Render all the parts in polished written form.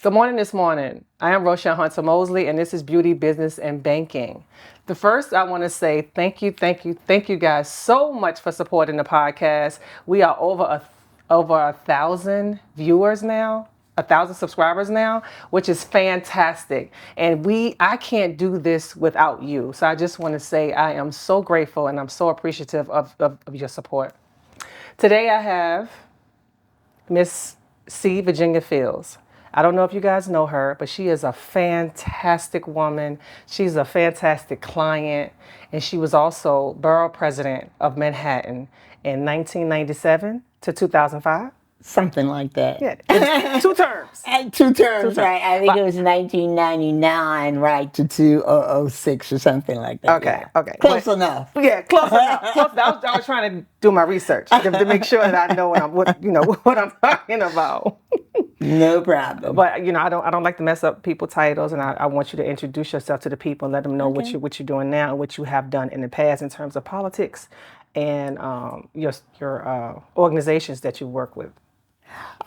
Good morning this morning. I am Rochelle Hunter Mosley, and this is Beauty, Business, and Banking. The first, I want to say thank you guys so much for supporting the podcast. We are over 1,000 viewers now, 1,000 subscribers now, which is fantastic. And I can't do this without you. So I just want to say I am so grateful and I'm so appreciative of your support. Today I have Miss C. Virginia Fields. I don't know if you guys know her, but she is a fantastic woman. She's a fantastic client, and she was also Borough President of Manhattan in 1997 to 2005. Something like that. Yeah, 2 terms. Two terms, right? I think it was 1999, right, to 2006 or something like that. Okay, yeah. okay. Close enough. Yeah, close enough. Close enough. I was trying to do my research to make sure that I know what I'm talking about. No problem. But I don't like to mess up people's titles, and I want you to introduce yourself to the people and let them know what you're doing now and what you have done in the past in terms of politics and your organizations that you work with.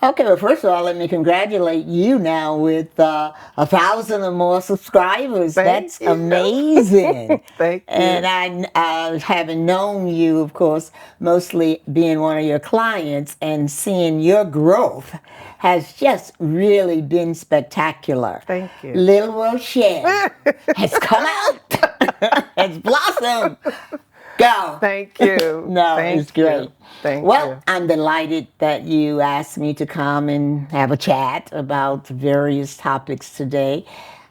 Okay, well, first of all, let me congratulate you now with 1,000 or more subscribers. That's amazing. Thank you. And I, having known you, of course, mostly being one of your clients and seeing your growth has just really been spectacular. Thank you. Little Rochelle has come out, has blossomed. Go. Thank you. It's great. Thank well, you. I'm delighted that you asked me to come and have a chat about various topics today.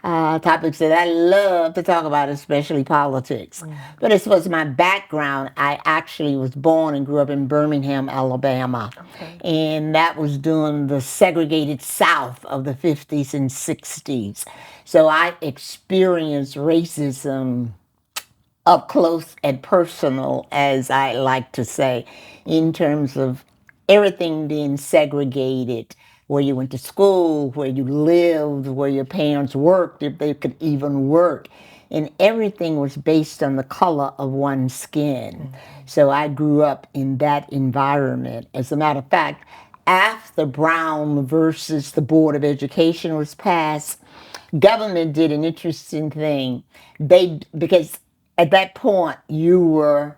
Topics that I love to talk about, especially politics. But as far as my background, I actually was born and grew up in Birmingham, Alabama. Okay. And that was during the segregated South of the 50s and 60s. So I experienced racism up close and personal, as I like to say, in terms of everything being segregated, where you went to school, where you lived, where your parents worked, if they could even work. And everything was based on the color of one's skin. So I grew up in that environment. As a matter of fact, after Brown versus the Board of Education was passed, government did an interesting thing. Because at that point, you were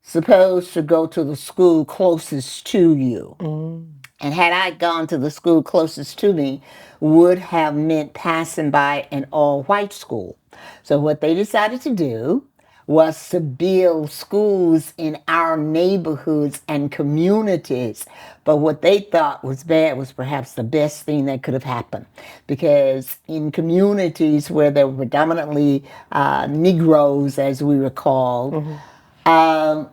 supposed to go to the school closest to you. And had I gone to the school closest to me, would have meant passing by an all-white school. So what they decided to do was to build schools in our neighborhoods and communities. But what they thought was bad was perhaps the best thing that could have happened. Because in communities where there were predominantly Negroes, as we were called,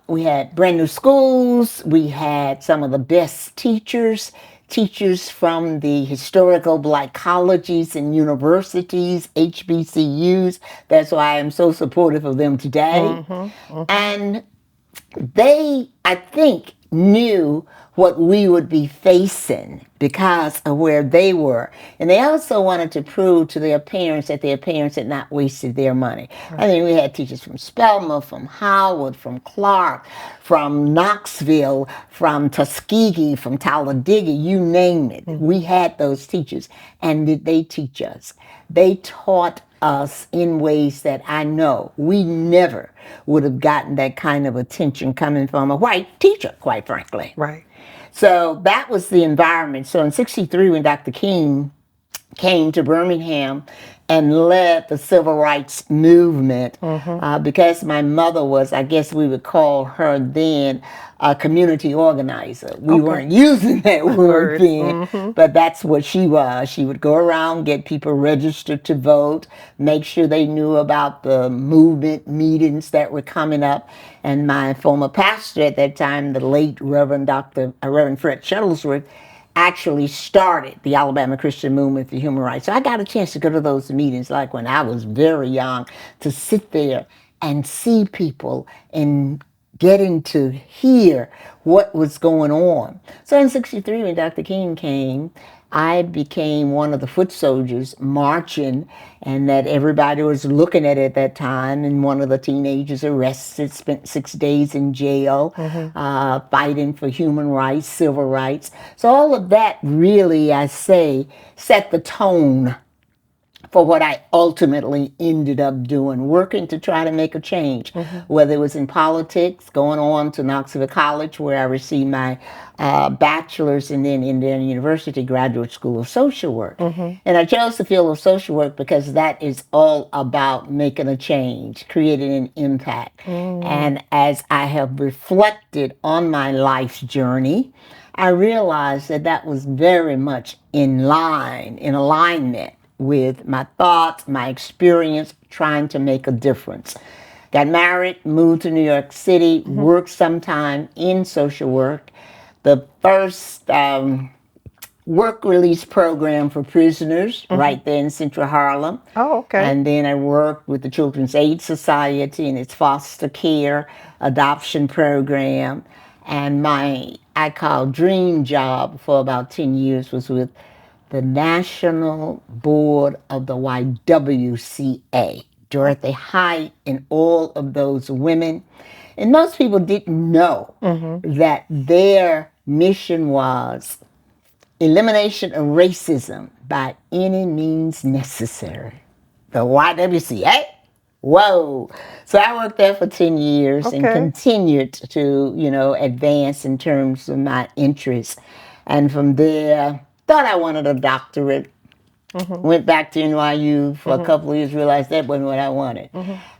we had brand new schools. We had some of the best teachers from the historical black colleges and universities, HBCUs. That's why I'm so supportive of them today. And they, I think, knew what we would be facing because of where they were. And they also wanted to prove to their parents that their parents had not wasted their money. I mean, we had teachers from Spelman, from Howard, from Clark, from Knoxville, from Tuskegee, from Talladega, you name it. We had those teachers. And did they teach us? They taught us in ways that I know we never would have gotten that kind of attention coming from a white teacher, quite frankly. Right. So that was the environment. So in 1963, when Dr. King came to Birmingham and led the civil rights movement, because my mother was, I guess we would call her then, a community organizer. We weren't using that word then, but that's what she was. She would go around, get people registered to vote, make sure they knew about the movement meetings that were coming up. And my former pastor at that time, the late Reverend Fred Shuttlesworth, actually started the Alabama Christian Movement for Human Rights. So I got a chance to go to those meetings like when I was very young, to sit there and see people and getting to hear what was going on. So in 1963, when Dr. King came, I became one of the foot soldiers marching, and that everybody was looking at that time. And one of the teenagers arrested, spent 6 days in jail, fighting for human rights, civil rights. So all of that really, I say, set the tone for what I ultimately ended up doing, working to try to make a change, whether it was in politics, going on to Knoxville College, where I received my bachelor's, and then Indiana University Graduate School of Social Work. And I chose the field of social work because that is all about making a change, creating an impact. And as I have reflected on my life's journey, I realized that that was very much in alignment with my thoughts, my experience, trying to make a difference. Got married, moved to New York City, worked sometime in social work. The first work release program for prisoners right there in Central Harlem. Oh, okay. And then I worked with the Children's Aid Society and its foster care adoption program. And my, I call dream job for about 10 years was with the National Board of the YWCA, Dorothy Height, and all of those women. And most people didn't know that their mission was elimination of racism by any means necessary. The YWCA? Whoa. So I worked there for 10 years and Okay. continued to, advance in terms of my interests. And from there, thought I wanted a doctorate. Went back to NYU for a couple of years, realized that wasn't what I wanted.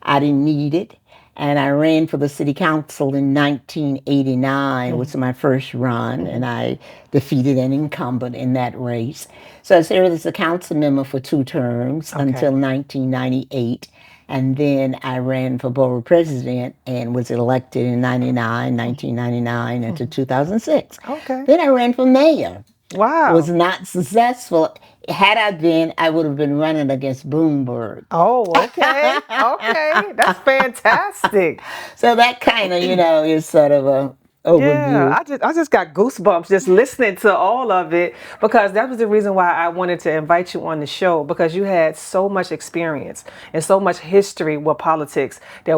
I didn't need it. And I ran for the city council in 1989, was my first run, and I defeated an incumbent in that race. So I served as a council member for 2 terms until 1998. And then I ran for borough president and was elected in 1999 into 2006. Okay. Then I ran for mayor. Wow. Was not successful. Had I been, I would have been running against Bloomberg. Oh, okay. Okay. That's fantastic. So that kind of, is sort of a overview. Yeah, I just got goosebumps just listening to all of it, because that was the reason why I wanted to invite you on the show, because you had so much experience and so much history with politics that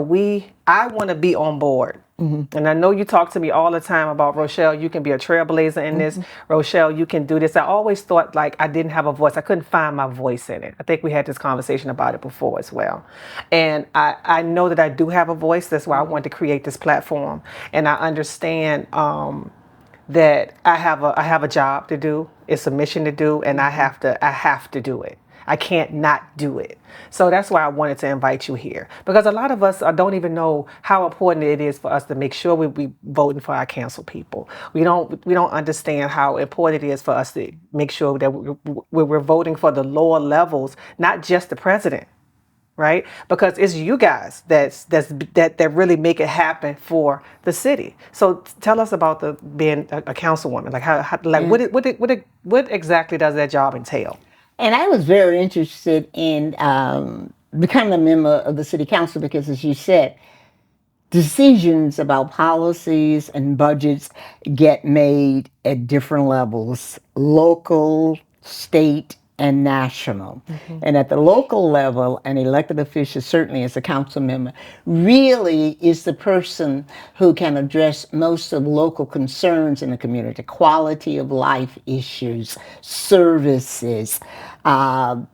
I want to be on board. And I know you talk to me all the time about, Rochelle, you can be a trailblazer in this. Rochelle, you can do this. I always thought like I didn't have a voice. I couldn't find my voice in it. I think we had this conversation about it before as well. And I know that I do have a voice. That's why I wanted to create this platform. And I understand that I have a job to do. It's a mission to do, and I have to do it. I can't not do it. So that's why I wanted to invite you here, because a lot of us don't even know how important it is for us to make sure we voting for our council people. We don't understand how important it is for us to make sure that we're voting for the lower levels, not just the president, right? Because it's you guys that really make it happen for the city. So tell us about being a councilwoman. Like what exactly does that job entail? And I was very interested in becoming a member of the city council because, as you said, decisions about policies and budgets get made at different levels: local, state, and national. And at the local level, an elected official, certainly as a council member, really is the person who can address most of local concerns in the community: quality of life issues, services.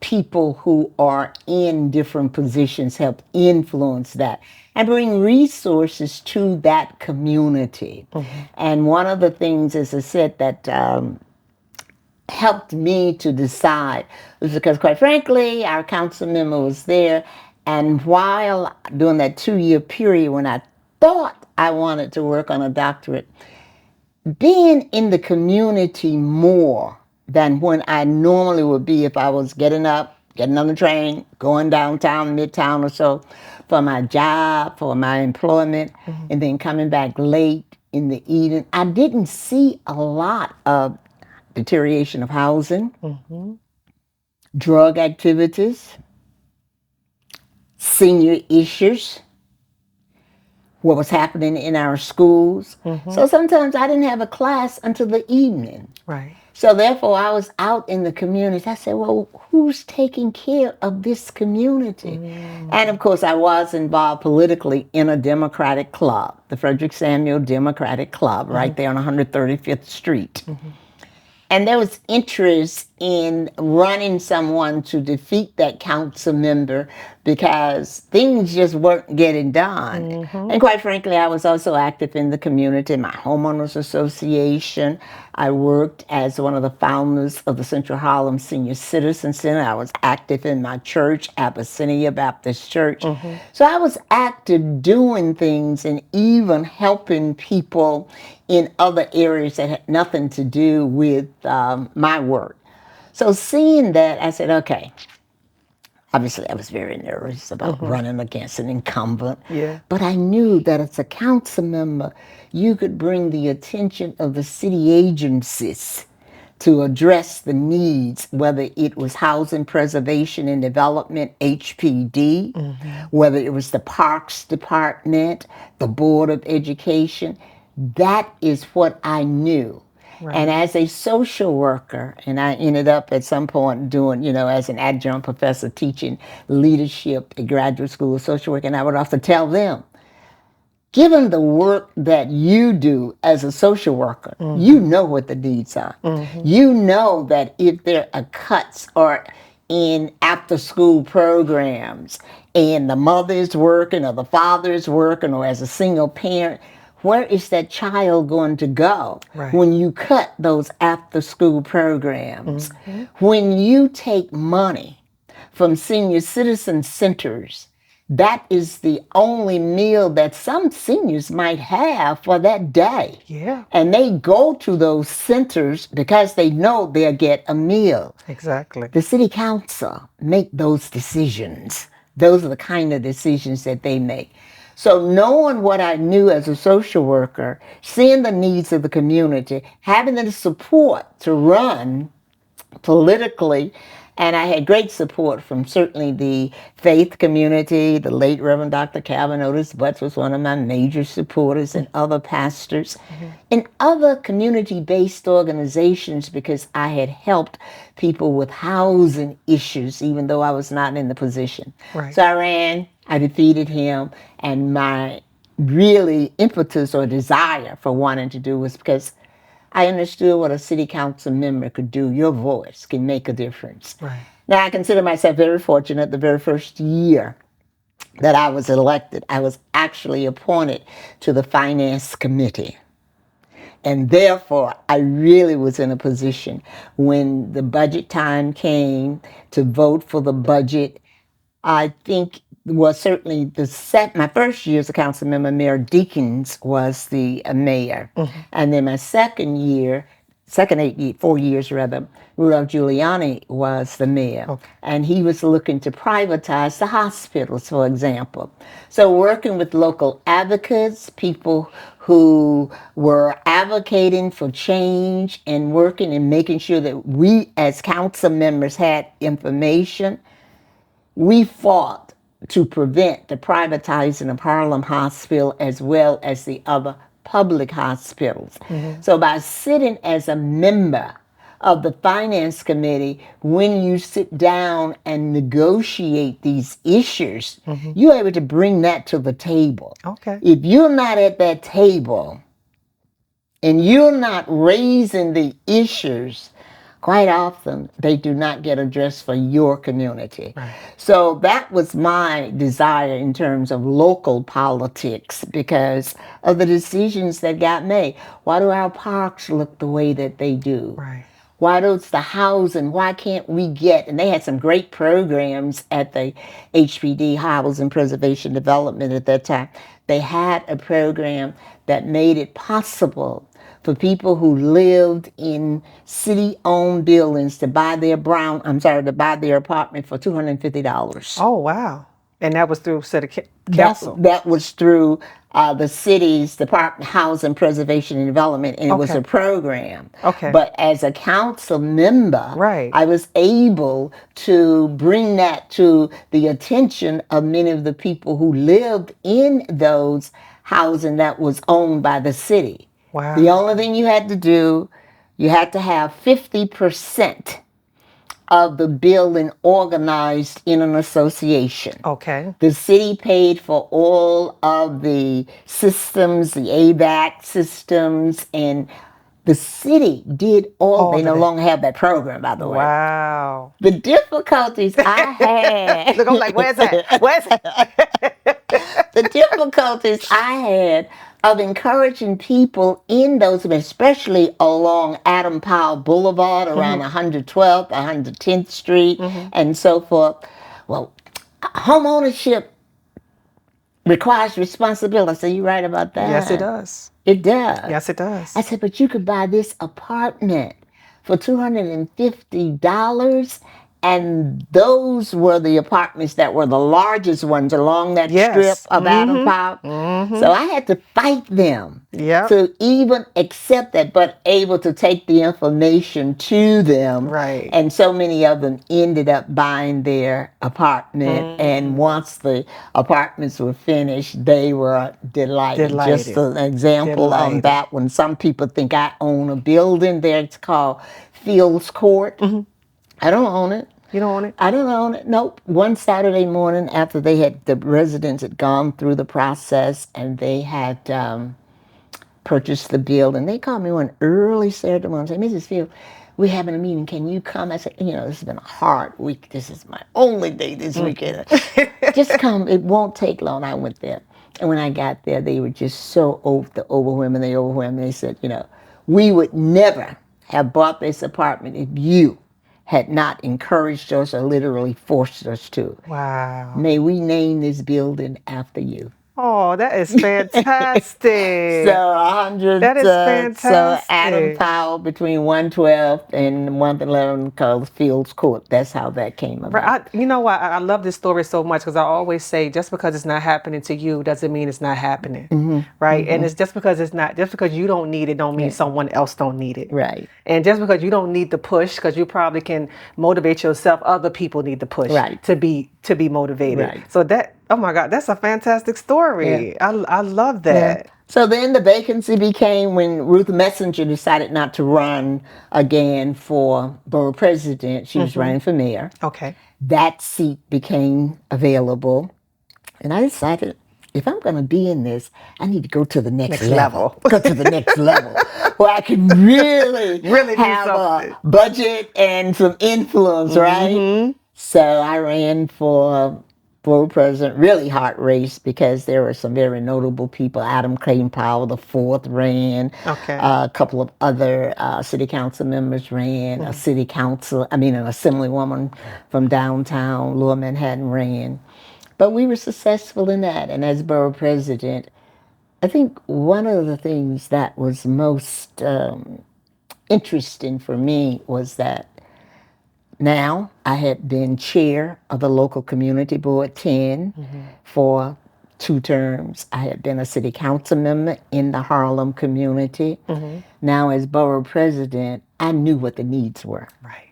People who are in different positions help influence that and bring resources to that community. And one of the things, as I said, that helped me to decide was because, quite frankly, our council member was there. And while during that 2-year period when I thought I wanted to work on a doctorate, being in the community more than when I normally would be if I was getting up, getting on the train, going downtown, midtown or so for my job, for my employment, and then coming back late in the evening. I didn't see a lot of deterioration of housing, drug activities, senior issues. what was happening in our schools. So sometimes I didn't have a class until the evening. Right. So therefore, I was out in the community. I said, well, who's taking care of this community? And of course, I was involved politically in a Democratic club, the Frederick Samuel Democratic Club, right there on 135th Street. And there was interest in running someone to defeat that council member because things just weren't getting done. And quite frankly, I was also active in the community, my homeowners association. I worked as one of the founders of the Central Harlem Senior Citizen Center. I was active in my church, Abyssinia Baptist Church. So I was active doing things and even helping people in other areas that had nothing to do with my work. So seeing that, I said, okay, obviously I was very nervous about running against an incumbent. Yeah. But I knew that as a council member, you could bring the attention of the city agencies to address the needs, whether it was Housing Preservation and Development, HPD, whether it was the Parks Department, the Board of Education. That is what I knew. Right. And as a social worker, and I ended up at some point doing, as an adjunct professor teaching leadership at graduate school of social work, and I would often tell them, given the work that you do as a social worker, you know what the needs are. You know that if there are cuts or in after school programs and the mother is working or the father is working or as a single parent, where is that child going to go when you cut those after school programs? When you take money from senior citizen centers, that is the only meal that some seniors might have for that day. Yeah. And they go to those centers because they know they'll get a meal. Exactly. The city council make those decisions. Those are the kind of decisions that they make. So knowing what I knew as a social worker, seeing the needs of the community, having the support to run politically, and I had great support from certainly the faith community. The late Reverend Dr. Calvin Otis Butts was one of my major supporters, and other pastors, and other community-based organizations, because I had helped people with housing issues, even though I was not in the position. Right. So I ran, I defeated him, and my really impetus or desire for wanting to do was because I understood what a city council member could do. Your voice can make a difference. Right. Now, I consider myself very fortunate. The very first year that I was elected, I was actually appointed to the Finance Committee. And therefore, I really was in a position when the budget time came to vote for the budget. I think, well, certainly my first year as a council member, Mayor Deakins was the mayor. And then my second 4 years rather, Rudolph Giuliani was the mayor. Okay. And he was looking to privatize the hospitals, for example. So working with local advocates, people who were advocating for change and working and making sure that we as council members had information, we fought to prevent the privatizing of Harlem Hospital as well as the other public hospitals. So by sitting as a member of the Finance Committee, when you sit down and negotiate these issues, you're able to bring that to the table. Okay. If you're not at that table and you're not raising the issues, quite often they do not get addressed for your community. Right. So that was my desire in terms of local politics because of the decisions that got made. Why do our parks look the way that they do? Right. Why does the housing, why can't we get, and they had some great programs at the HPD, Housing Preservation Development at that time. They had a program that made it possible for people who lived in city-owned buildings to buy their apartment for $250. Oh, wow. And that was through city That's council. that was through the city's Department of Housing Preservation and Development, and it was Okay. a program. Okay. But as a council member, Right. I was able to bring that to the attention of many of the people who lived in those housing that was owned by the city. The Wow. only thing you had to do, you had to have 50% of the building organized in an association. Okay. The city paid for all of the systems, the AVAC systems, and the city did all. All They of no it. longer have that program, by the way. Wow. The difficulties I had. Look, I'm like, where's that? Where's that? The difficulties I had of encouraging people in those, especially along Adam Powell Boulevard, around 112th, 110th Street, and so forth. Well, home ownership requires responsibility. I said, you're right about that. Yes, it does. It does. Yes, it does. I said, but you could buy this apartment for $250, and those were the apartments that were the largest ones along that strip Yes. of Adam Powell. So I had to fight them Yep. to even accept that, but able to take the information to them. Right. And so many of them ended up buying their apartment. And once the apartments were finished, they were delighted. Delighted. Just an example on Delighted. that one. Some people think I own a building there. It's called Fields Court. I don't own it. You don't want it? I don't own it. Nope. One Saturday morning, after the residents had gone through the process and they had purchased the building, they called me one early Saturday morning and said, Mrs. Field, we're having a meeting. Can you come? I said, this has been a hard week. This is my only day this weekend. Just come. It won't take long. I went there. And when I got there, they were just so overwhelming. They overwhelmed me. They said, we would never have bought this apartment if you had not encouraged us or literally forced us to. Wow. May we name this building after you. Oh, that is fantastic. So 100. That is So Adam fantastic. Powell between 112th and 111 called Fields Court. That's how that came about. You know what? I love this story so much because I always say just because it's not happening to you doesn't mean it's not happening, right? And it's just because you don't need it don't mean someone else don't need it. Right. And just because you don't need the push, because you probably can motivate yourself, other people need the push to be motivated. Right. So that, oh my God, that's a fantastic story. I love that. So then the vacancy became when Ruth Messenger decided not to run again for borough president. She was running for mayor. Okay. That seat became available. And I decided, if I'm going to be in this, I need to go to the next level. Go to the next level where I can really, Really do have something. a budget and some influence, right? So I ran for borough president, really hard race because there were some very notable people. Adam Clayton Powell the fourth ran. Okay. A couple of other city council members ran. An assemblywoman from downtown Lower Manhattan ran. But we were successful in that. And as borough president, I think one of the things that was most interesting for me was that now I had been chair of the local community board 10 for 2 terms. I had been a city council member in the Harlem community. Now as borough president, I knew what the needs were. Right.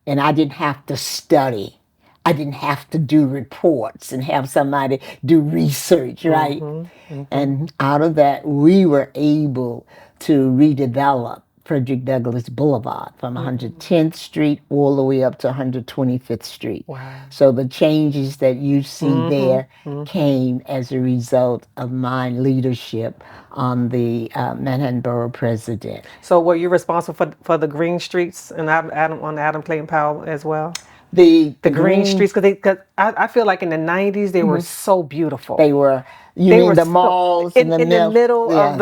And I didn't have to study. I didn't have to do reports and have somebody do research, right? And out of that, we were able to redevelop Frederick Douglass Boulevard from 110th Street all the way up to 125th Street. Wow. So the changes that you see there came as a result of my leadership on the Manhattan Borough President. So were you responsible for the green streets and Adam Clayton Powell as well? The Green streets, because I feel like in the 90s they were so beautiful. They were, They mean were the so- malls in the middle Yeah. of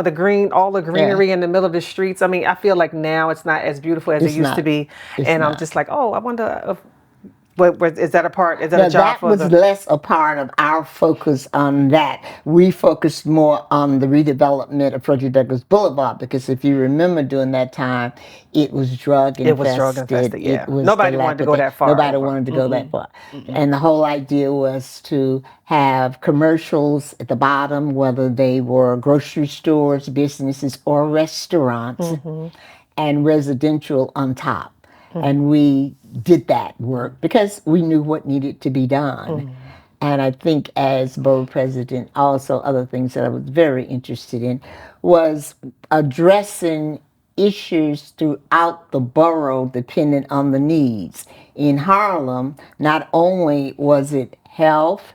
the green, all the greenery in the middle of the streets. I mean, I feel like now it's not as beautiful as it used to be, It's and I'm not. just like, oh, I wonder if But is that a part? Is that Now, a job that for was the? less a part of our focus on that. We focused more on the redevelopment of Frederick Douglass Boulevard because if you remember during that time, it was drug It was drug infested. infested. It Yeah, was nobody wanted to go dilapidated. that far Nobody over. wanted to go that far. And the whole idea was to have commercials at the bottom, whether they were grocery stores, businesses, or restaurants, and residential on top. And we did that work because we knew what needed to be done. And I think as borough president, also other things that I was very interested in was addressing issues throughout the borough depending on the needs. In Harlem, not only was it health,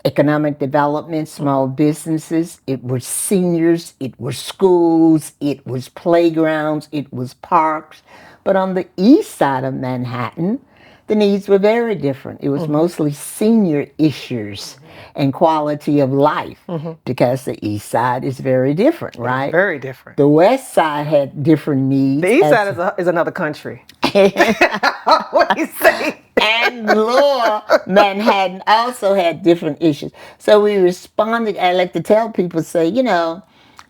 economic development, small businesses, it was seniors, it was schools, it was playgrounds, it was parks. But on the east side of Manhattan, the needs were very different. It was mostly senior issues and quality of life because the east side is very different, right? Very different. The west side had different needs. The east side is another country. What do you say? And lower Manhattan also had different issues. So we responded. I like to tell people, say,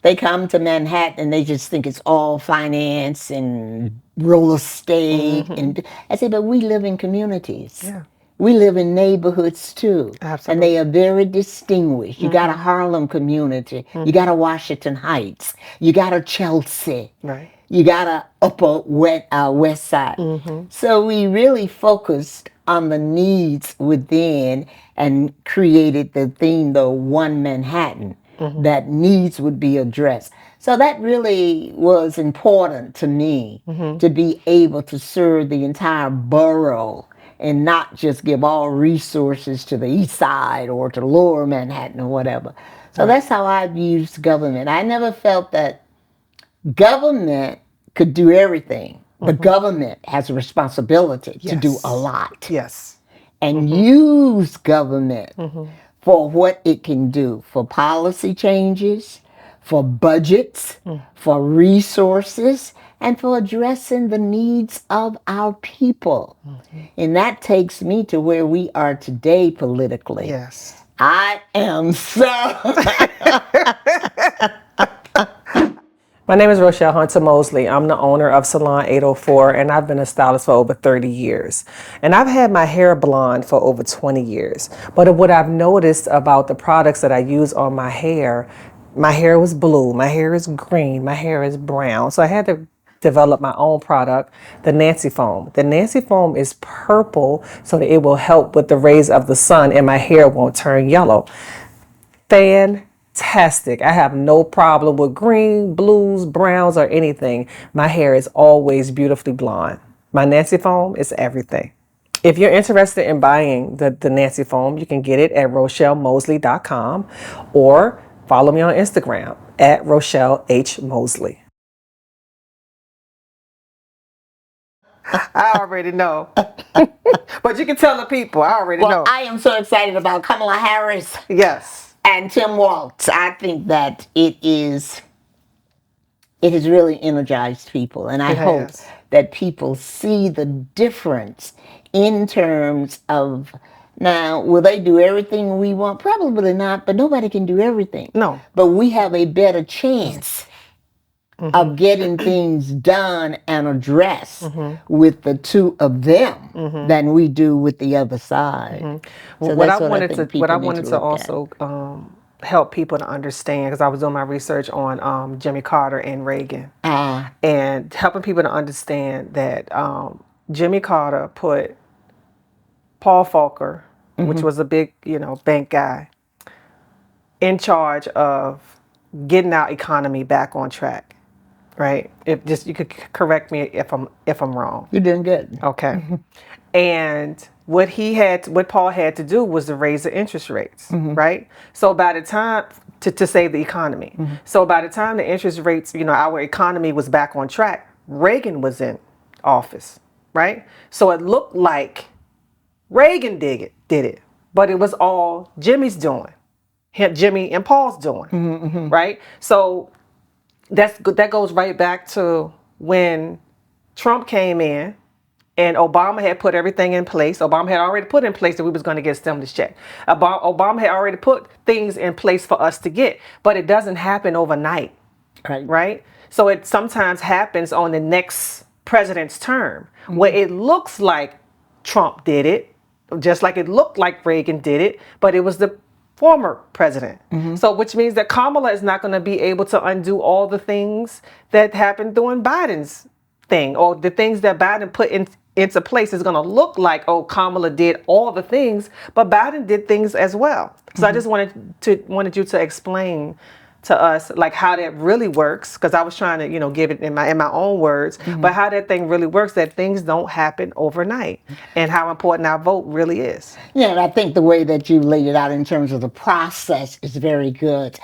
they come to Manhattan and they just think it's all finance and real estate. And I say, but we live in communities. Yeah. We live in neighborhoods too. Absolutely. And they are very distinguished. You got a Harlem community. You got a Washington Heights. You got a Chelsea. Right. You got a upper west side. So we really focused on the needs within and created the theme, the One Manhattan, that needs would be addressed. So that really was important to me to be able to serve the entire borough and not just give all resources to the east side or to lower Manhattan or whatever. So that's how I've used government. I never felt that government could do everything, but government has a responsibility to do a lot. Yes. And use government for what it can do, for policy changes, for budgets, for resources, and for addressing the needs of our people. And that takes me to where we are today politically. Yes. I am so My name is Rochelle Hunter Mosley. I'm the owner of Salon 804, and I've been a stylist for over 30 years. And I've had my hair blonde for over 20 years. But what I've noticed about the products that I use on my hair was blue, my hair is green, my hair is brown. So I had to develop my own product, the Nancy Foam. The Nancy Foam is purple so that it will help with the rays of the sun and my hair won't turn yellow. Fantastic. I have no problem with green, blues, browns, or anything. My hair is always beautifully blonde. My Nancy Foam is everything. If you're interested in buying the Nancy Foam, you can get it at RochelleMosley.com or follow me on Instagram at Rochelle H. Mosley. I already know. But you can tell the people. I already know. I am so excited about Kamala Harris Yes. and Tim Walz. I think that it has really energized people. And I hope has. that people see the difference in terms of, now, will they do everything we want? Probably not, but nobody can do everything. No. But we have a better chance of getting things done and addressed with the two of them than we do with the other side. So What that's I wanted think to people what I need wanted to look at. also help people to understand, because I was doing my research on Jimmy Carter and Reagan, and helping people to understand that Jimmy Carter put Paul Volcker, which was a big bank guy, in charge of getting our economy back on track. Right? If just you could correct me if I'm wrong. You're doing good. Okay. And what Paul had to do was to raise the interest rates, right? So by the time to save the economy. So by the time the interest rates, our economy was back on track, Reagan was in office, right? So it looked like Reagan did it, but it was all Jimmy's doing. Jimmy and Paul's doing, right? So that goes right back to when Trump came in and Obama had put everything in place. Obama had already put in place that we was going to get a stimulus check. Obama had already put things in place for us to get, but it doesn't happen overnight, Right. right? So it sometimes happens on the next president's term, where it looks like Trump did it, just like it looked like Reagan did it, but it was the former president. So which means that Kamala is not going to be able to undo all the things that happened during Biden's thing, or the things that Biden put into place is going to look like, oh, Kamala did all the things, but Biden did things as well. So I just wanted you to explain to us like how that really works, because I was trying to give it in my own words, but how that thing really works, that things don't happen overnight, and how important our vote really is. Yeah, and I think the way that you laid it out in terms of the process is very good.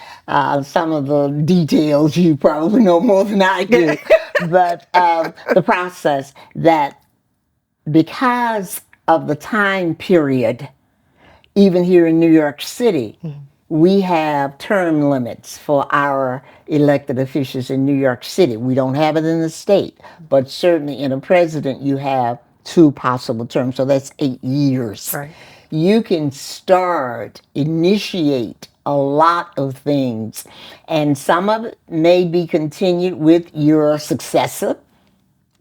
Some of the details you probably know more than I do, but the process that because of the time period, even here in New York City, we have term limits for our elected officials in New York City. We don't have it in the state, but certainly in a president, you have 2 possible terms. So that's 8 years. Right. You can initiate a lot of things, and some of it may be continued with your successor,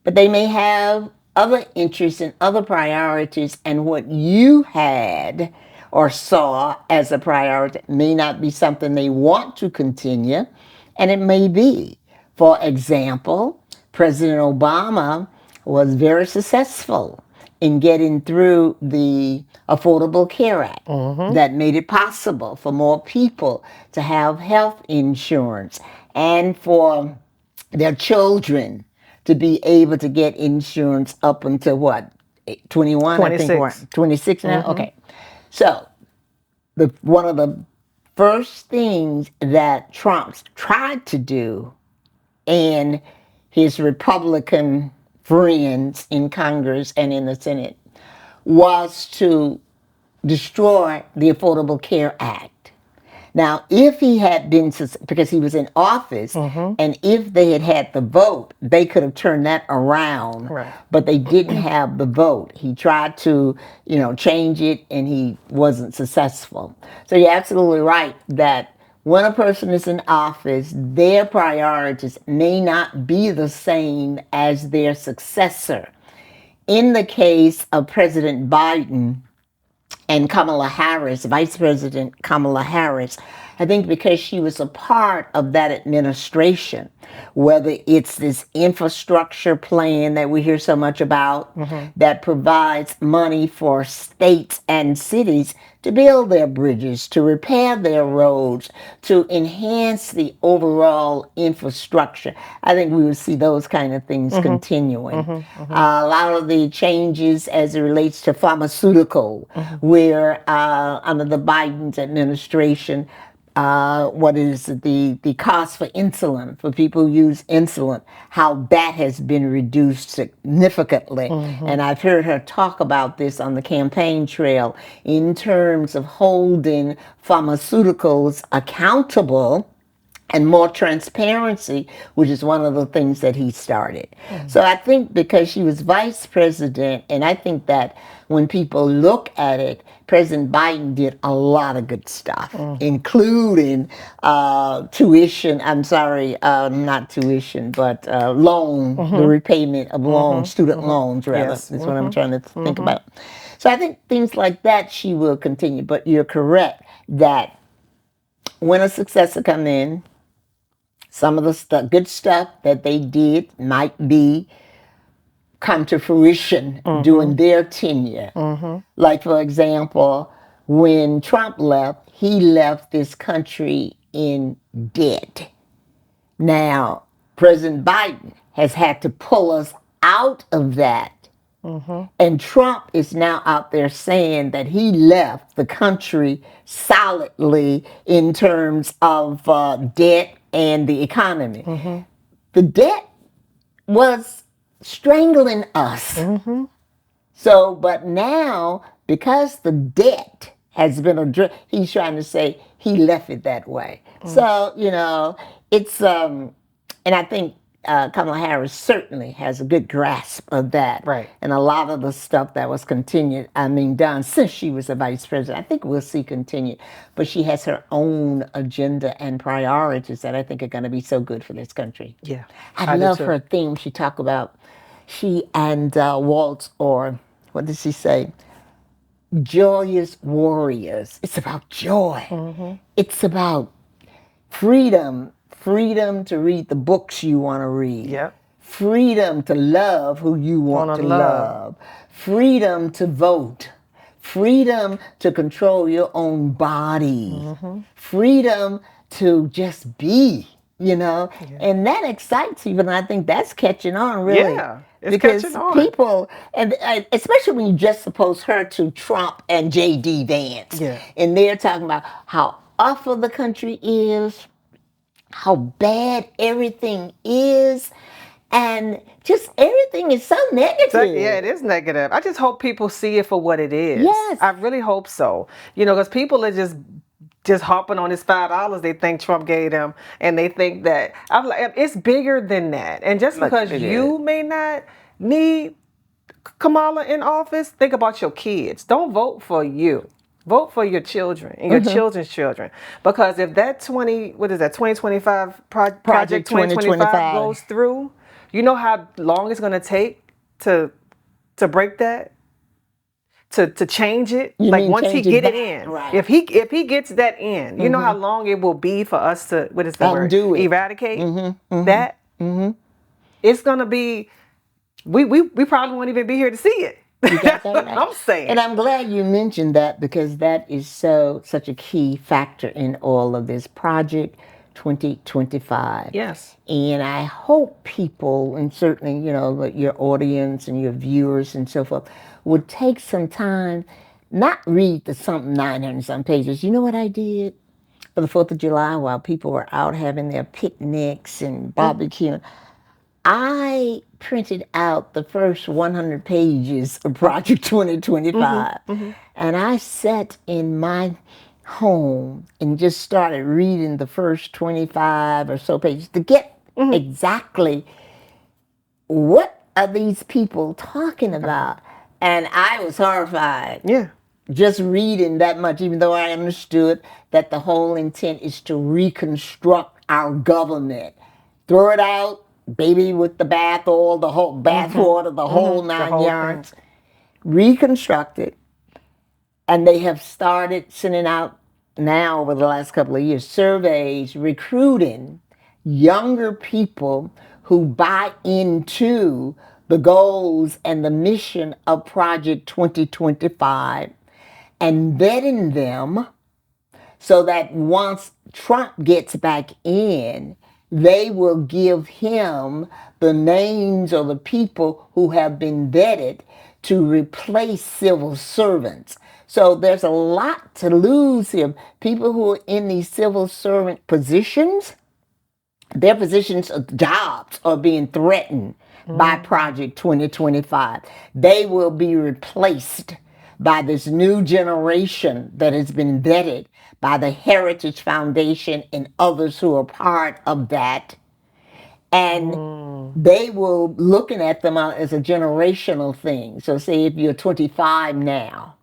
but they may have other interests and other priorities, and what you had or saw as a priority may not be something they want to continue, and it may be. For example, President Obama was very successful in getting through the Affordable Care Act that made it possible for more people to have health insurance and for their children to be able to get insurance up until what, 21? I think we're 26. 26 now? Okay. So, one of the first things that Trump tried to do, and his Republican friends in Congress and in the Senate, was to destroy the Affordable Care Act. Now, if he had been, because he was in office, and if they had had the vote, they could have turned that around. Right. But they didn't have the vote. He tried to, change it, and he wasn't successful. So you're absolutely right that when a person is in office, their priorities may not be the same as their successor. In the case of President Biden and Kamala Harris, Vice President Kamala Harris, I think because she was a part of that administration, whether it's this infrastructure plan that we hear so much about that provides money for states and cities to build their bridges, to repair their roads, to enhance the overall infrastructure. I think we would see those kind of things continuing. A lot of the changes as it relates to pharmaceutical, where under the Biden administration, what is the cost for insulin, for people who use insulin, how that has been reduced significantly. And I've heard her talk about this on the campaign trail in terms of holding pharmaceuticals accountable and more transparency, which is one of the things that he started. So I think because she was vice president, and I think that when people look at it, President Biden did a lot of good stuff, including tuition, not tuition, but loan, the repayment of loans, student loans, rather, Yes. is what I'm trying to think about. So I think things like that she will continue, but you're correct that when a successor come in, some of the good stuff that they did might be come to fruition during their tenure. Like, for example, when Trump left, he left this country in debt. Now, President Biden has had to pull us out of that. And Trump is now out there saying that he left the country solidly in terms of debt and the economy. The debt was strangling us. So, but now, because the debt has been addressed, he's trying to say he left it that way. So, it's, and I think Kamala Harris certainly has a good grasp of that. Right. And a lot of the stuff that was done since she was a vice president, I think we'll see continued. But she has her own agenda and priorities that I think are going to be so good for this country. Yeah, I I do love too. her theme. She talked about, she and Waltz, or what did she say? Joyous warriors. It's about joy. It's about freedom to read the books you want to read, Yep. freedom to love who you want Wanna to love. love, freedom to vote, freedom to control your own body, freedom to just be, and that excites people. And I think that's catching on really. Yeah, it's catching Because on. people, and especially when you just suppose her to Trump and J.D. Vance, Yeah. and they're talking about how awful the country is, how bad everything is, and just everything is so So, yeah, it negative. is negative. I just hope people see it for what it is. Yes. I really hope so. Because people are just hopping on this $5 they think Trump gave them, and they think that I'm like, it's bigger than that. And just Much because bigger. you may not need Kamala in office, think about your kids. Don't vote for you. Vote for your children and your children's children. Because if that 2025 Project project 2025 2025. goes through, you know how long it's going to take to break that, to change it. You Like mean once he change it get it back? in, Right. if he gets that in, you know how long it will be for us to, what is the word, Undo it. eradicate that. It's gonna be, we probably won't even be here to see it. You got That's that what right. I'm saying. And I'm glad you mentioned that because that is such a key factor in all of this Project 2025. Yes. And I hope people, and certainly, like your audience and your viewers and so forth, would take some time, not read the something 900 some pages. You know what I did for the 4th of July while people were out having their picnics and barbecuing? I printed out the first 100 pages of Project 2025, and I sat in my home and just started reading the first 25 or so pages to get exactly what are these people talking about. And I was horrified Yeah. just reading that much, even though I understood that the whole intent is to reconstruct our government. Throw it out, baby with the bath oil, the whole bath water, the whole The nine whole thing. yards. Reconstruct it. And they have started sending out now over the last couple of years surveys recruiting younger people who buy into the goals and the mission of Project 2025 and vetting them so that once Trump gets back in, they will give him the names of the people who have been vetted to replace civil servants. So there's a lot to lose here. People who are in these civil servant positions, their positions of jobs are being threatened by Project 2025. They will be replaced by this new generation that has been vetted by the Heritage Foundation and others who are part of that. And they will looking at them as a generational thing. So say if you're 25 now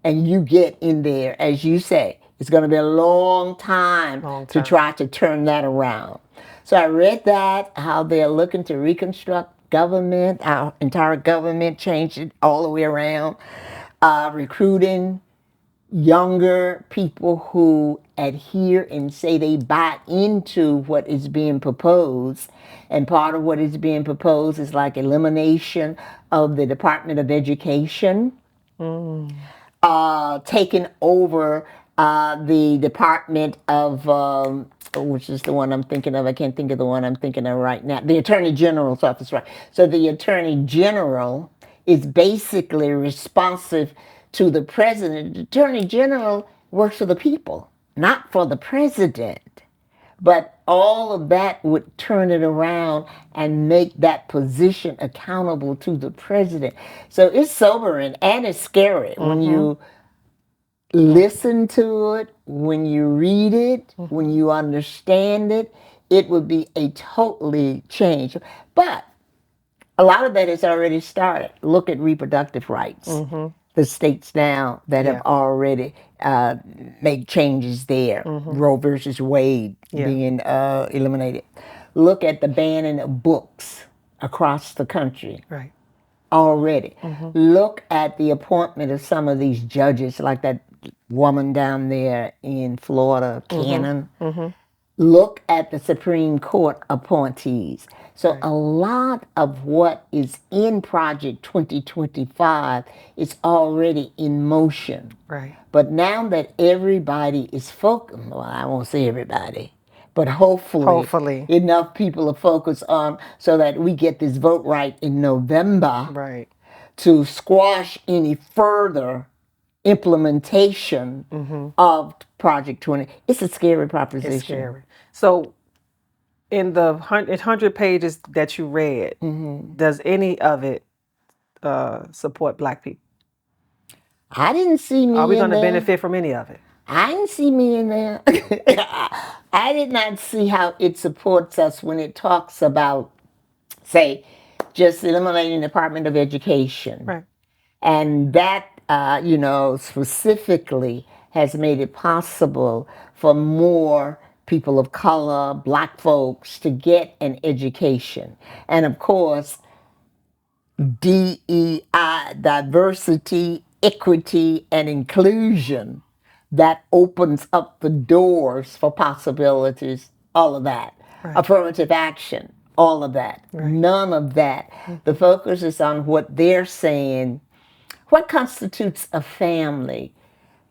and you get in there, as you say, it's going to be a long time Long to time. try to turn that around. So I read that, how they're looking to reconstruct government, our entire government, change it all the way around, recruiting younger people who adhere and say they buy into what is being proposed. And part of what is being proposed is like elimination of the Department of Education, taking over the Department of, which is the one I'm thinking of. I can't think of the one I'm thinking of right now. The Attorney General's office, right? So the Attorney General is basically responsive to the president. The Attorney General works for the people, not for the president. But all of that would turn it around and make that position accountable to the president. So it's sobering and it's scary when you listen to it, when you read it, when you understand it. it would be a totally change. But a lot of that has already started. Look at reproductive rights. The states now that have Yeah. already made changes there. Roe versus Wade Yeah. being eliminated. Look at the banning of books across the country Right. already. Look at the appointment of some of these judges, like that woman down there in Florida, Cannon. Look at the Supreme Court appointees. So Right. a lot of what is in Project 2025 is already in motion. Right. But now that everybody is focused, well, I won't say everybody, but hopefully enough people are focused on so that we get this vote right in November Right. to squash any further implementation of Project 20. It's a scary proposition. It's scary. So, in the 100 pages that you read, does any of it support Black people? I didn't see me Are we in going to there. benefit from any of it? I didn't see me in there. I did not see how it supports us when it talks about, say, just eliminating the Department of Education. Right. And that, specifically has made it possible for more people of color, Black folks, to get an education. And of course, DEI, diversity, equity, and inclusion, that opens up the doors for possibilities, all of that. Right. Affirmative action, all of that. Right. None of that. The focus is on what they're saying. What constitutes a family?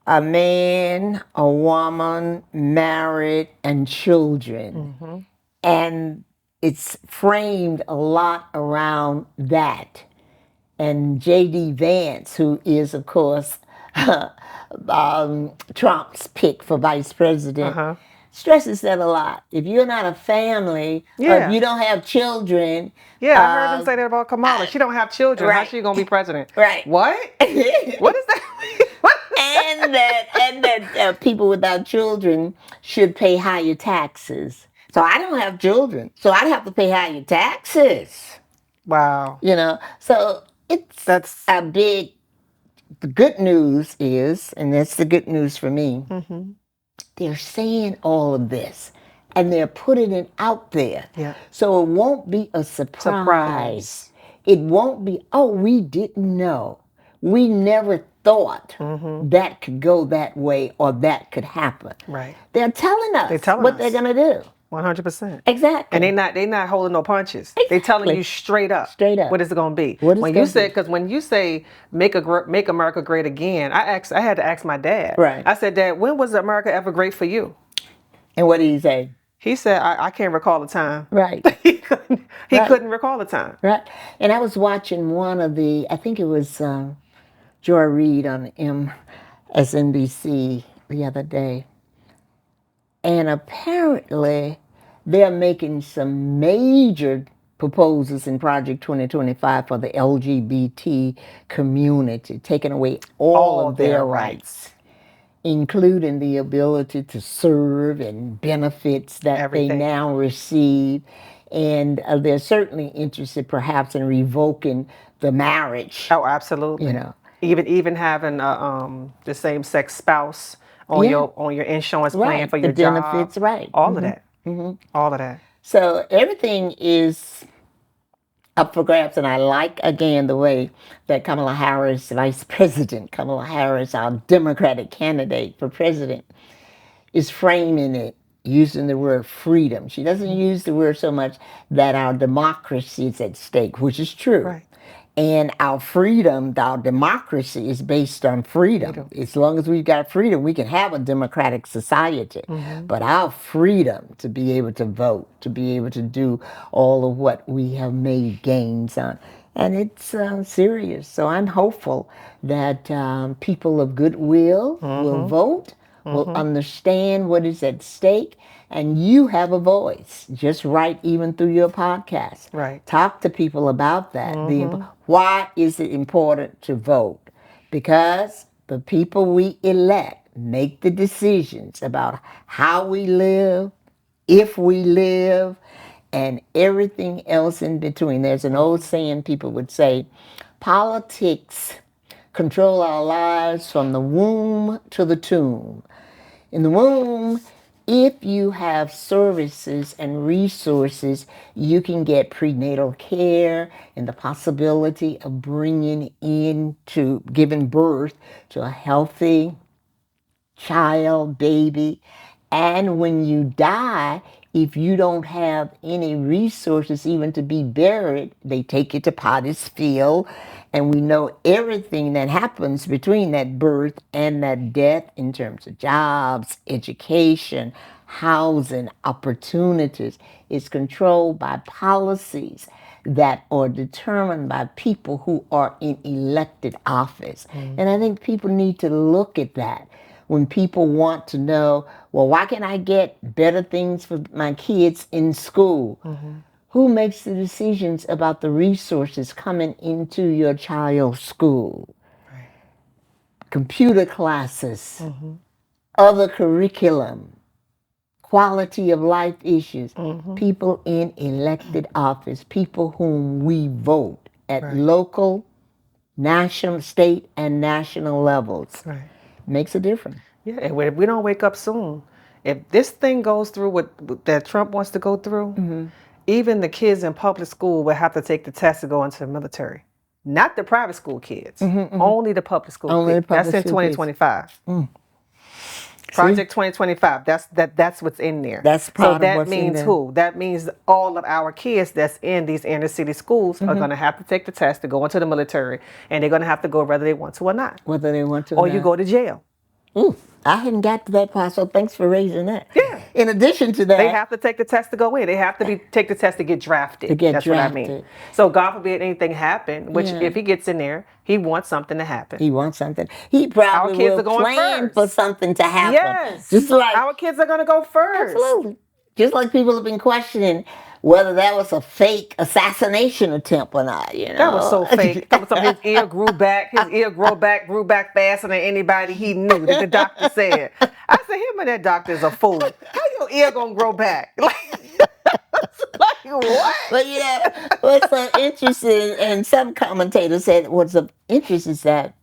A man, a woman, married, and children. And it's framed a lot around that. And J.D. Vance, who is, of course, Trump's pick for vice president, stresses that a lot. If you're not a family, or if you don't have children. Yeah, I heard him say that about Kamala. She don't have children. Right. How's she going to be president? Right. What? What is that? What? And that people without children should pay higher taxes. So I don't have children, so I'd have to pay higher taxes. Wow. So that's a big. The good news is, and that's the good news for me, they're saying all of this and they're putting it out there. Yeah. So it won't be a surprise. It won't be, oh, we didn't know. We never thought that could go that way or that could happen. Right. They're telling us what they're going to do. 100%. Exactly. And they not holding no punches. Exactly. They telling you straight up. What is it going to be? Because when you say make America great again, I had to ask my dad. Right. I said, Dad, when was America ever great for you? And what did he say? He said, I can't recall the time. Right. he couldn't recall the time. Right. And I was watching one of I think it was Joy Reid on MSNBC the other day. And apparently, they're making some major proposals in Project 2025 for the LGBT community, taking away all of their rights, including the ability to serve and benefits that they now receive. And they're certainly interested, perhaps, in revoking the marriage. Oh, absolutely. Even having the same-sex spouse on your insurance plan for your benefits, job. Right. All of that. All of that. So everything is up for grabs, and I like, again, the way that Kamala Harris, Vice President Kamala Harris, our Democratic candidate for president, is framing it using the word freedom. She doesn't use the word so much that our democracy is at stake, which is true. Right. And our freedom, our democracy is based on freedom. As long as we've got freedom, we can have a democratic society. But our freedom to be able to vote, to be able to do all of what we have made gains on. And it's serious. So I'm hopeful that people of goodwill will vote, will understand what is at stake, and you have a voice. Just write even through your podcast. Right. Talk to people about that. Why is it important to vote? Because the people we elect make the decisions about how we live, if we live, and everything else in between. There's an old saying people would say, politics control our lives from the womb to the tomb. In the womb, if you have services and resources, you can get prenatal care and the possibility of bringing into giving birth to a healthy child, baby. And when you die, if you don't have any resources even to be buried, they take you to Potter's Field. And we know everything that happens between that birth and that death in terms of jobs, education, housing, opportunities is controlled by policies that are determined by people who are in elected office. And I think people need to look at that. When people want to know, well, why can't I get better things for my kids in school? Who makes the decisions about the resources coming into your child's school? Right. Computer classes, other curriculum, quality of life issues, people in elected office, people whom we vote at Right. local, national, state, and national levels. Right. Makes a difference. Yeah, and if we don't wake up soon, if this thing goes through what that Trump wants to go through, even the kids in public school will have to take the test to go into the military. Not the private school kids, only the public school Only kids. the public That's in school kids. 2025. Project 2025. That's what's in there. That's part so of that what's in means there. who? That means all of our kids that's in these inner city schools are going to have to take the test to go into the military, and they're going to have to go whether they want to or not. Whether they want to Or or you not. go to jail. I hadn't got to that part, so thanks for raising that. Yeah. In addition to that, They have to take the test to go in. They have to take the test to get drafted. To get That's what I mean. drafted. So God forbid anything happen, which Yeah. if he gets in there, he wants something to happen. he wants something. He probably Our kids will are going plan first. for something to happen. Yes. Just like Our kids are going to go first. absolutely. Just like people have been questioning whether that was a fake assassination attempt or not. You know, That was so fake. His ear grew back. His ear grew back faster than anybody he knew. That the doctor said. I said, him and that doctor is a fool. How your ear gonna grow back? Like what? But you know, what's so interesting, and some commentators said what's of interest is that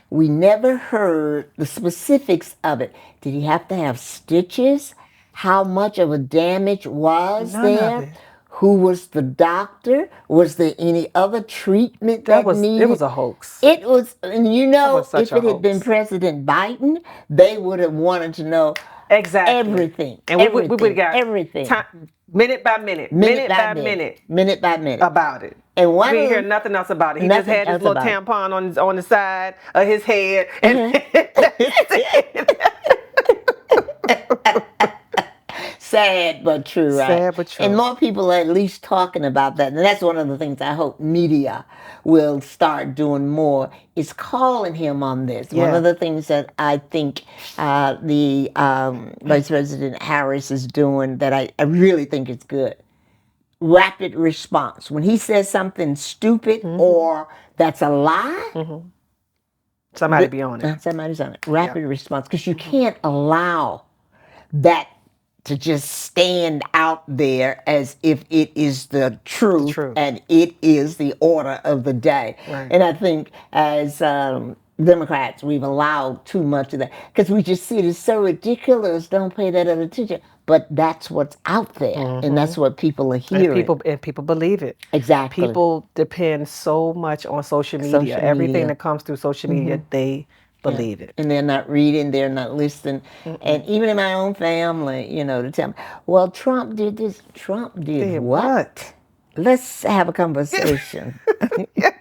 we never heard the specifics of it. Did he have to have stitches? How much of a damage was None of there? it. Who was the doctor? Was there any other treatment that needed? It was a hoax. It was, and you know, was such if a it had been hoax. President Biden, they would have wanted to know Exactly. everything. And we everything, would have got everything. minute by minute, minute by minute minute by minute. about it. And one We of didn't hear the- nothing else about it. He just Nothing had his else little about tampon on the side of his head. And Sad but true, right? Sad but true. And more people are at least talking about that. And that's one of the things I hope media will start doing more, is calling him on this. One Yeah. of the things that I think the Vice President Harris is doing that I really think is good. Rapid response. When he says something stupid or that's a lie, somebody be on it. somebody's on it. Rapid response. Because you can't allow that to just stand out there as if it is the truth and it is the order of the day. Right. And I think as Democrats, we've allowed too much of that because we just see it as so ridiculous. Don't pay that attention. But that's what's out there, and that's what people are hearing. And people believe it. Exactly. People depend so much on social media. Social Everything media. that comes through social media, they believe it. And they're not reading, they're not listening. And even in my own family, you know, to tell me, well, Trump did this. Trump did what? Let's have a conversation. Yeah.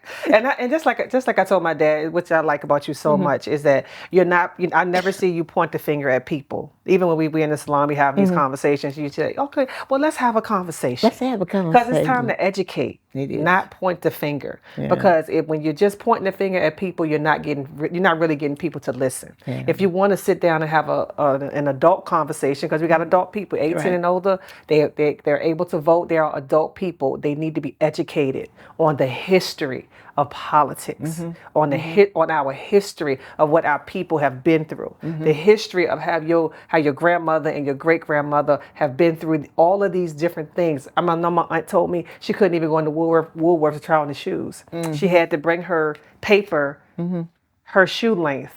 And just like I told my dad, which I like about you so much, is that I never see you point the finger at people. Even when we in the salon, we have these conversations. You say, okay, well, let's have a conversation. Let's have a conversation. Because it's time to educate, It is. not point the finger. Because when you're just pointing the finger at people, you're not really getting people to listen. If you want to sit down and have an adult conversation, because we got adult people, 18 and older, they're able to vote. They are adult people. They need to be educated on the history of politics, on on our history of what our people have been through, the history of how your grandmother and your great grandmother have been through all of these different things. I know my aunt told me she couldn't even go into Woolworth to try on the shoes. She had to bring her paper, her shoe length,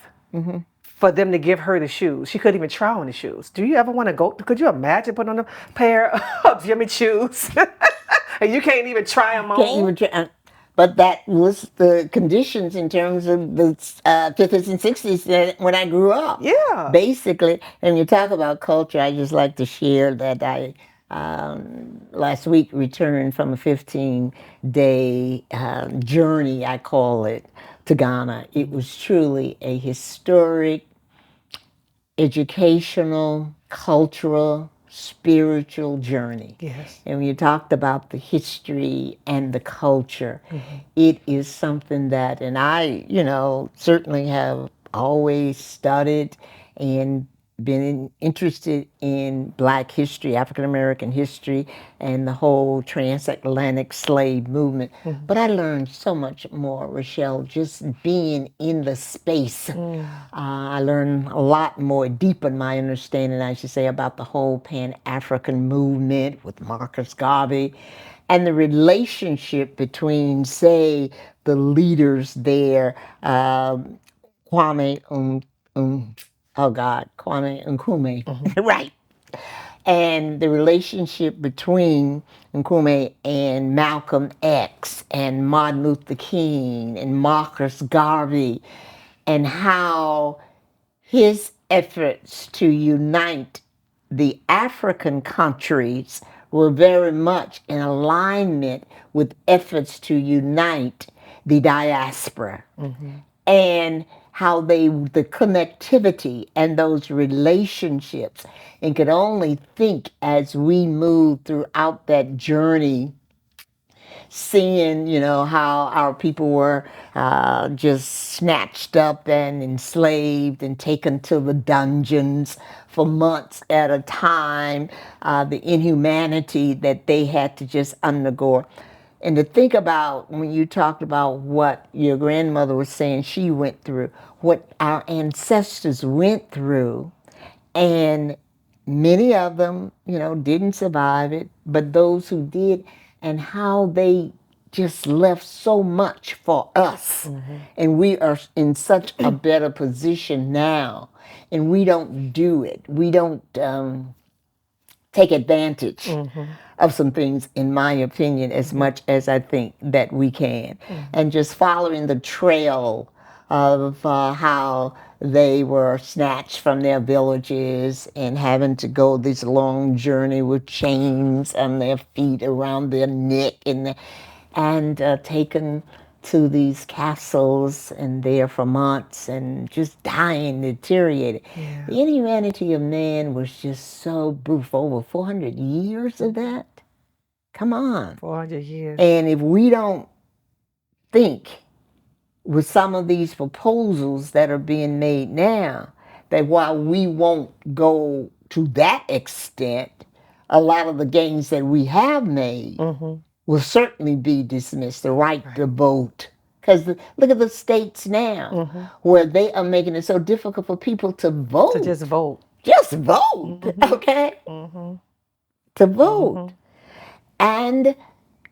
for them to give her the shoes. She couldn't even try on the shoes. Do you ever want to go? Could you imagine putting on a pair of Jimmy shoes and you can't even try them Can't on? even try. But that was the conditions in terms of the 50s and 60s when I grew up. Yeah. Basically, and you talk about culture, I just like to share that I last week returned from a 15-day journey, I call it, to Ghana. It was truly a historic, educational, cultural, spiritual journey. Yes. And when you talked about the history and the culture, it is something that, and I, certainly have always studied and been interested in Black history, African American history, and the whole transatlantic slave movement. But I learned so much more, Rochelle, just being in the space. I learned a lot more, deepened my understanding, I should say, about the whole Pan-African movement with Marcus Garvey and the relationship between, say, the leaders there, Kwame, Kwame Nkrumah, right? And the relationship between Nkrumah and Malcolm X and Martin Luther King and Marcus Garvey, and how his efforts to unite the African countries were very much in alignment with efforts to unite the diaspora. And how the connectivity and those relationships, and could only think as we move throughout that journey, seeing, how our people were just snatched up and enslaved and taken to the dungeons for months at a time, the inhumanity that they had to just undergo. And to think about when you talked about what your grandmother was saying she went through, what our ancestors went through, and many of them, didn't survive it, but those who did, and how they just left so much for us. And we are in such a better position now, and we don't do it. We don't take advantage of some things, in my opinion, as much as I think that we can. And just following the trail of how they were snatched from their villages and having to go this long journey with chains on their feet around their neck and taken to these castles and there for months and just dying, deteriorated. Yeah. The inhumanity of man was just so brutal. For over 400 years of that? Come on. 400 years. And if we don't think with some of these proposals that are being made now, that while we won't go to that extent, a lot of the gains that we have made will certainly be dismissed. The right to vote. Because look at the states now where they are making it so difficult for people to vote. To just vote. Just vote, okay? To vote. And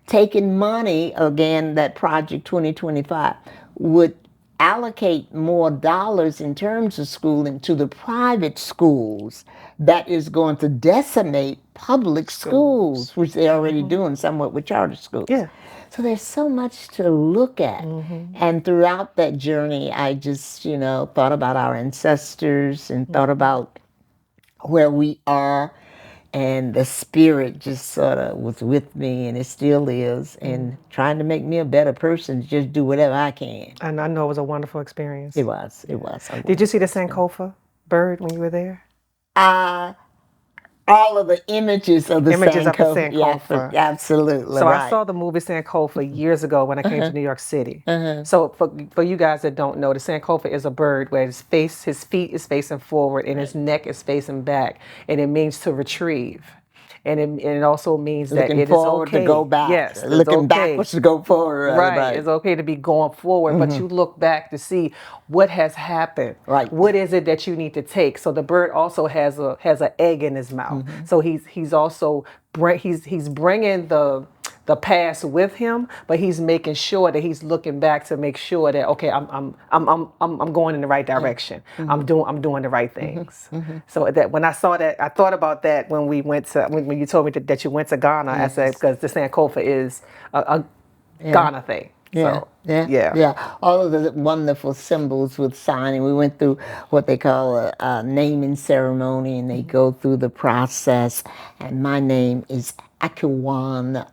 taking money, again, that Project 2025 would allocate more dollars in terms of schooling to the private schools that is going to decimate public schools, which they're already doing somewhat with charter schools. Yeah. So there's so much to look at. And throughout that journey, I just, thought about our ancestors and thought about where we are. And the spirit just sort of was with me, and it still is, and trying to make me a better person, to just do whatever I can. And I know it was a wonderful experience. It was. Did you see the Sankofa bird when you were there? All of the images of the Sankofa. Yeah, absolutely. So right. I saw the movie Sankofa years ago when I came to New York City. So for you guys that don't know, the Sankofa is a bird where his feet is facing forward and his neck is facing back, and it means to retrieve. and it also means that Looking it is forward to go okay. back. Yes, it's Looking okay. backwards to go forward. Right, Right. right. It's okay to be going forward, but you look back to see what has happened. Right. What is it that you need to take? So the bird also has an egg in his mouth. So he's also he's bringing the past with him, but he's making sure that he's looking back to make sure that okay, I'm going in the right direction. I'm doing the right things. So that when I saw that, I thought about that when we went to when you told me that you went to Ghana. I said Yes. because the Sankofa is a Yeah. Ghana thing. Yeah, So yeah, yeah. yeah. All of the wonderful symbols with signing. We went through what they call a naming ceremony, and they go through the process. And my name is Akiwan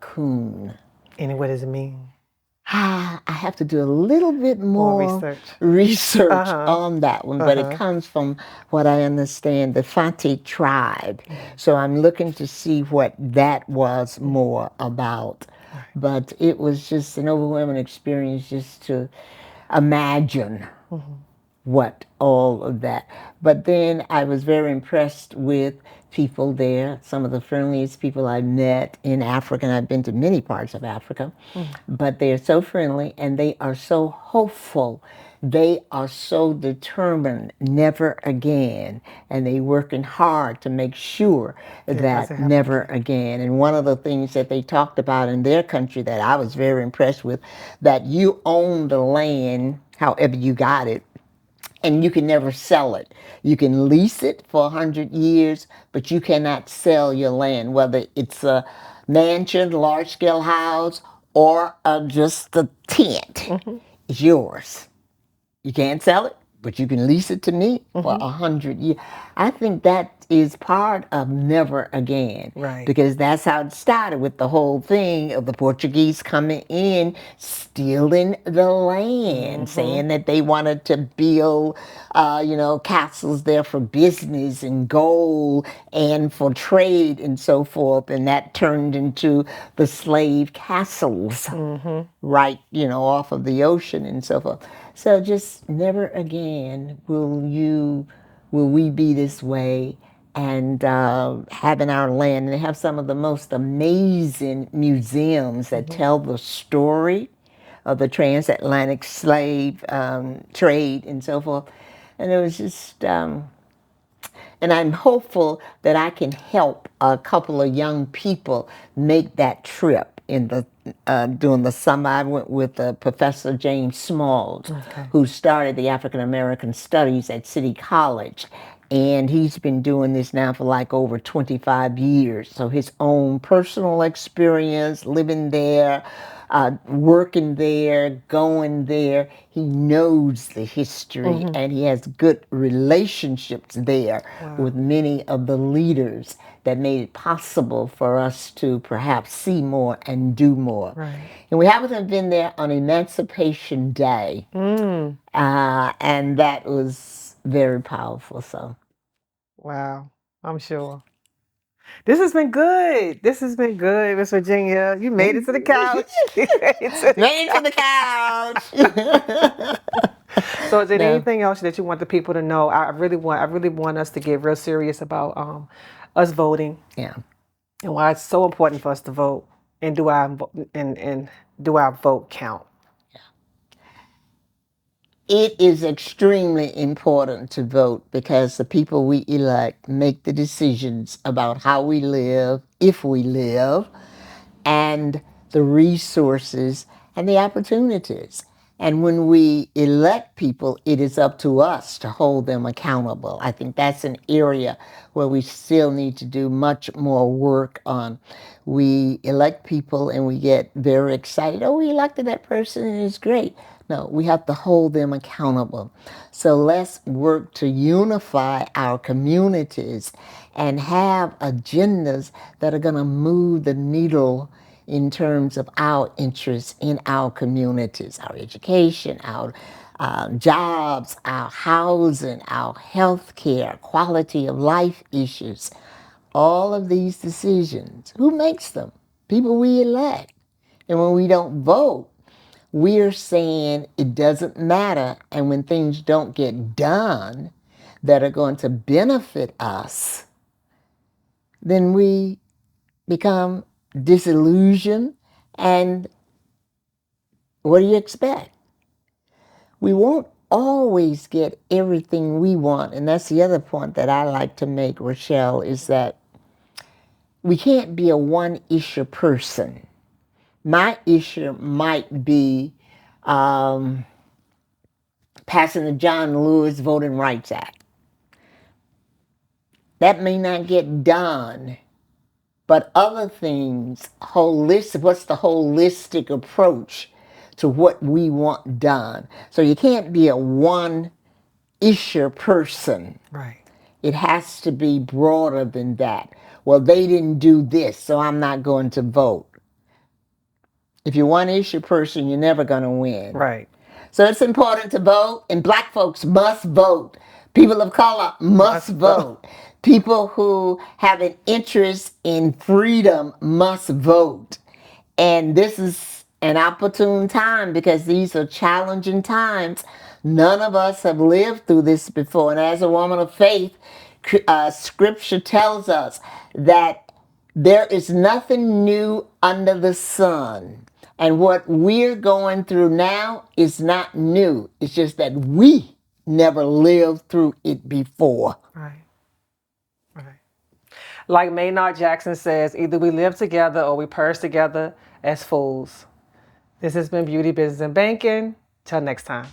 Kun. And what does it mean? I have to do a little bit More more research. research Uh-huh. on that one, but it comes from what I understand, the Fante tribe. So I'm looking to see what that was more about. But it was just an overwhelming experience just to imagine what all of that. But then I was very impressed with people there, some of the friendliest people I met in Africa, and I've been to many parts of Africa, but they're so friendly and they are so hopeful. They are so determined, never again, and they working hard to make sure doesn't that happen never again. And one of the things that they talked about in their country that I was very impressed with, that you own the land, however you got it, and you can never sell it. You can lease it for 100 years, but you cannot sell your land, whether it's a mansion, large-scale house, or just a tent. It's yours. You can't sell it, but you can lease it to me for 100 years. I think that is part of never again. Right. Because that's how it started with the whole thing of the Portuguese coming in, stealing the land, saying that they wanted to build, castles there for business and gold and for trade and so forth. And that turned into the slave castles, right, off of the ocean and so forth. So just never again will we be this way and having our land. And they have some of the most amazing museums that tell the story of the transatlantic slave trade and so forth. And it was just, and I'm hopeful that I can help a couple of young people make that trip in the during the summer. I went with Professor James Smalls, who started the African American Studies at City College. And he's been doing this now for like over 25 years. So his own personal experience, living there, working there, going there. He knows the history and he has good relationships there with many of the leaders that made it possible for us to perhaps see more and do more. Right. And we happened to have been there on Emancipation Day. And that was very powerful. So, Wow. I'm sure. This has been good. This has been good, Miss Virginia. You made it to the couch. You made it to the made it to the couch. So is there No. anything else that you want the people to know? I really want us to get real serious about us voting Yeah. and why it's so important for us to vote and do our vote count. It is extremely important to vote because the people we elect make the decisions about how we live, if we live, and the resources and the opportunities. And when we elect people, it is up to us to hold them accountable. I think that's an area where we still need to do much more work on. We elect people and we get very excited. Oh, we elected that person and it's great. No, we have to hold them accountable. So let's work to unify our communities and have agendas that are going to move the needle in terms of our interests in our communities, our education, our jobs, our housing, our health care, quality of life issues. All of these decisions, who makes them? People we elect. And when we don't vote, we're saying it doesn't matter. And when things don't get done that are going to benefit us, then we become disillusioned. And what do you expect? We won't always get everything we want. And that's the other point that I like to make, Rochelle, is that we can't be a one-issue person. My issue might be passing the John Lewis Voting Rights Act. That may not get done, but other things, holistic, what's the holistic approach to what we want done? So you can't be a one-issue person. Right. It has to be broader than that. Well, they didn't do this, so I'm not going to vote. If you're one issue person, you're never going to win. Right. So it's important to vote, and black folks must vote. People of color must vote. People who have an interest in freedom must vote. And this is an opportune time because these are challenging times. None of us have lived through this before. And as a woman of faith, scripture tells us that there is nothing new under the sun. And what we're going through now is not new. It's just that we never lived through it before. Right. Right. Like Maynard Jackson says, either we live together or we perish together as fools. This has been Beauty, Business, and Banking. Till next time.